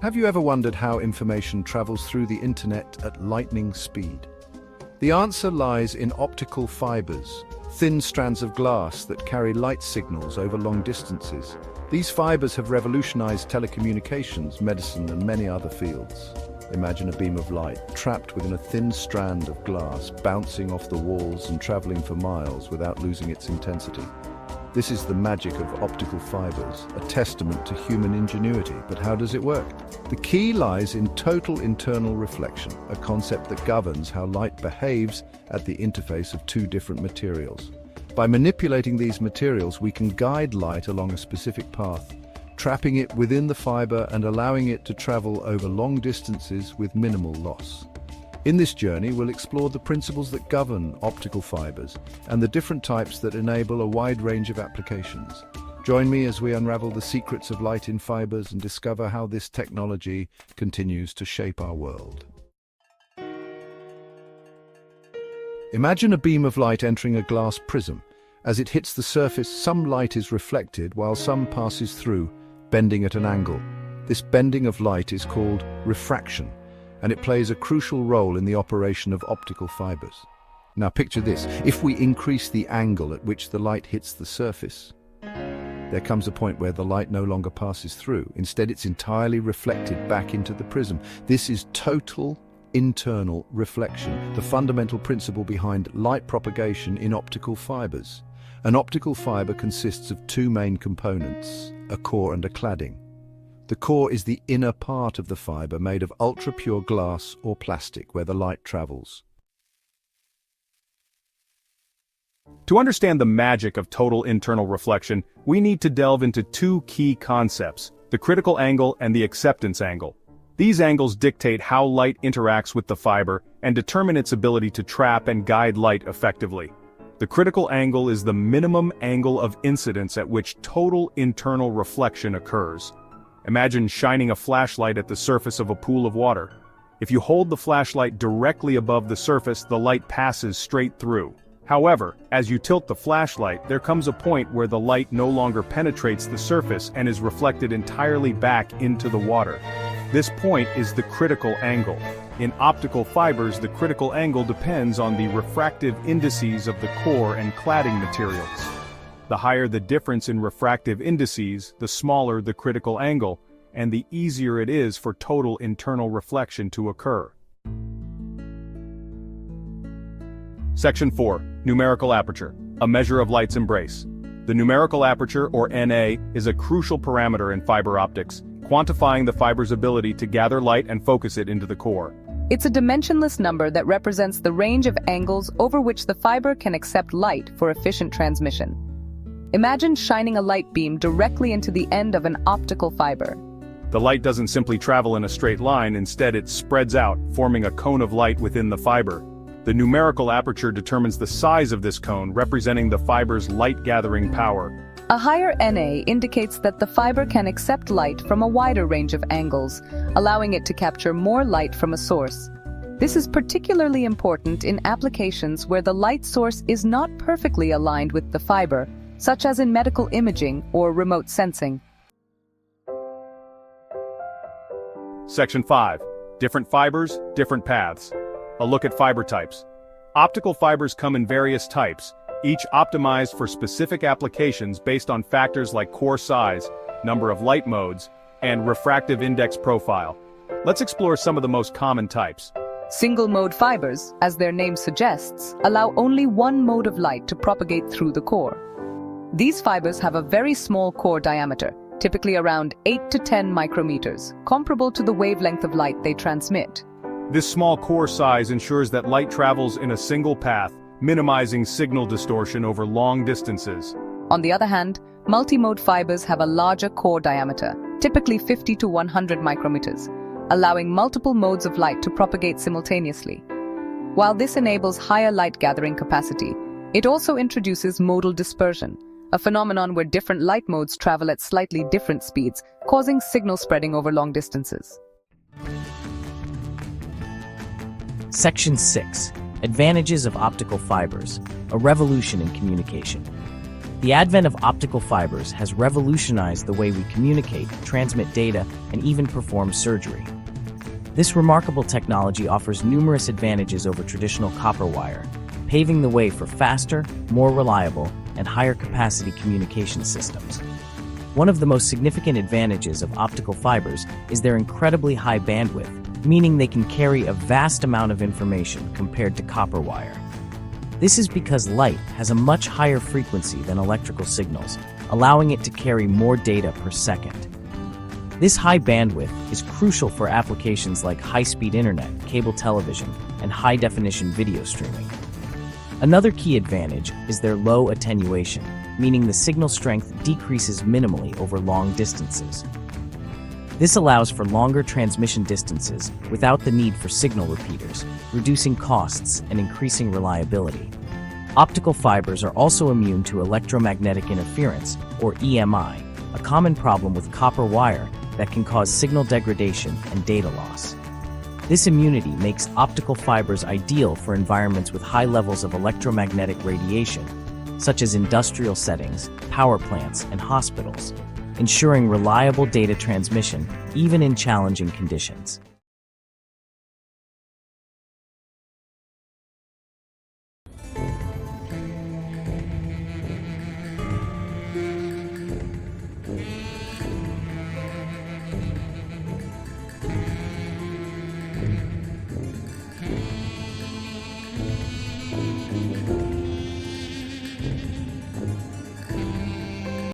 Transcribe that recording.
Have you ever wondered how information travels through the internet at lightning speed? The answer lies in optical fibers, thin strands of glass that carry light signals over long distances. These fibers have revolutionized telecommunications, medicine, and many other fields. Imagine a beam of light trapped within a thin strand of glass, bouncing off the walls and traveling for miles without losing its intensity. This is the magic of optical fibers, a testament to human ingenuity. But how does it work? The key lies in total internal reflection, a concept that governs how light behaves at the interface of two different materials. By manipulating these materials, we can guide light along a specific path, trapping it within the fiber and allowing it to travel over long distances with minimal loss. In this journey, we'll explore the principles that govern optical fibers and the different types that enable a wide range of applications. Join me as we unravel the secrets of light in fibers and discover how this technology continues to shape our world. Imagine a beam of light entering a glass prism. As it hits the surface, some light is reflected while some passes through, bending at an angle. This bending of light is called refraction, and it plays a crucial role in the operation of optical fibers. Now picture this: if we increase the angle at which the light hits the surface, there comes a point where the light no longer passes through. Instead, it's entirely reflected back into the prism. This is total internal reflection, the fundamental principle behind light propagation in optical fibers. An optical fiber consists of two main components, a core and a cladding. The core is the inner part of the fiber, made of ultra-pure glass or plastic, where the light travels. To understand the magic of total internal reflection, we need to delve into two key concepts: the critical angle and the acceptance angle. These angles dictate how light interacts with the fiber and determine its ability to trap and guide light effectively. The critical angle is the minimum angle of incidence at which total internal reflection occurs. Imagine shining a flashlight at the surface of a pool of water. If you hold the flashlight directly above the surface, the light passes straight through. However, as you tilt the flashlight, there comes a point where the light no longer penetrates the surface and is reflected entirely back into the water. This point is the critical angle. In optical fibers, the critical angle depends on the refractive indices of the core and cladding materials. The higher the difference in refractive indices, the smaller the critical angle, and the easier it is for total internal reflection to occur. Section 4. Numerical aperture, a measure of light's embrace. The numerical aperture, or NA, is a crucial parameter in fiber optics, quantifying the fiber's ability to gather light and focus it into the core. It's a dimensionless number that represents the range of angles over which the fiber can accept light for efficient transmission. Imagine shining a light beam directly into the end of an optical fiber. The light doesn't simply travel in a straight line, instead it spreads out, forming a cone of light within the fiber. The numerical aperture determines the size of this cone, representing the fiber's light-gathering power. A higher NA indicates that the fiber can accept light from a wider range of angles, allowing it to capture more light from a source. This is particularly important in applications where the light source is not perfectly aligned with the fiber, such as in medical imaging or remote sensing. Section 5. Different fibers, different paths. A look at fiber types. Optical fibers come in various types, each optimized for specific applications based on factors like core size, number of light modes, and refractive index profile. Let's explore some of the most common types. Single-mode fibers, as their name suggests, allow only one mode of light to propagate through the core. These fibers have a very small core diameter, typically around 8 to 10 micrometers, comparable to the wavelength of light they transmit. This small core size ensures that light travels in a single path, minimizing signal distortion over long distances. On the other hand, multimode fibers have a larger core diameter, typically 50 to 100 micrometers, allowing multiple modes of light to propagate simultaneously. While this enables higher light gathering capacity, it also introduces modal dispersion, a phenomenon where different light modes travel at slightly different speeds, causing signal spreading over long distances. Section 6. Advantages of optical fibers, a revolution in communication. The advent of optical fibers has revolutionized the way we communicate, transmit data, and even perform surgery. This remarkable technology offers numerous advantages over traditional copper wire, paving the way for faster, more reliable, and higher capacity communication systems. One of the most significant advantages of optical fibers is their incredibly high bandwidth, meaning they can carry a vast amount of information compared to copper wire. This is because light has a much higher frequency than electrical signals, allowing it to carry more data per second. This high bandwidth is crucial for applications like high-speed internet, cable television, and high-definition video streaming. Another key advantage is their low attenuation, meaning the signal strength decreases minimally over long distances. This allows for longer transmission distances without the need for signal repeaters, reducing costs and increasing reliability. Optical fibers are also immune to electromagnetic interference, or EMI, a common problem with copper wire that can cause signal degradation and data loss. This immunity makes optical fibers ideal for environments with high levels of electromagnetic radiation, such as industrial settings, power plants, and hospitals, ensuring reliable data transmission even in challenging conditions.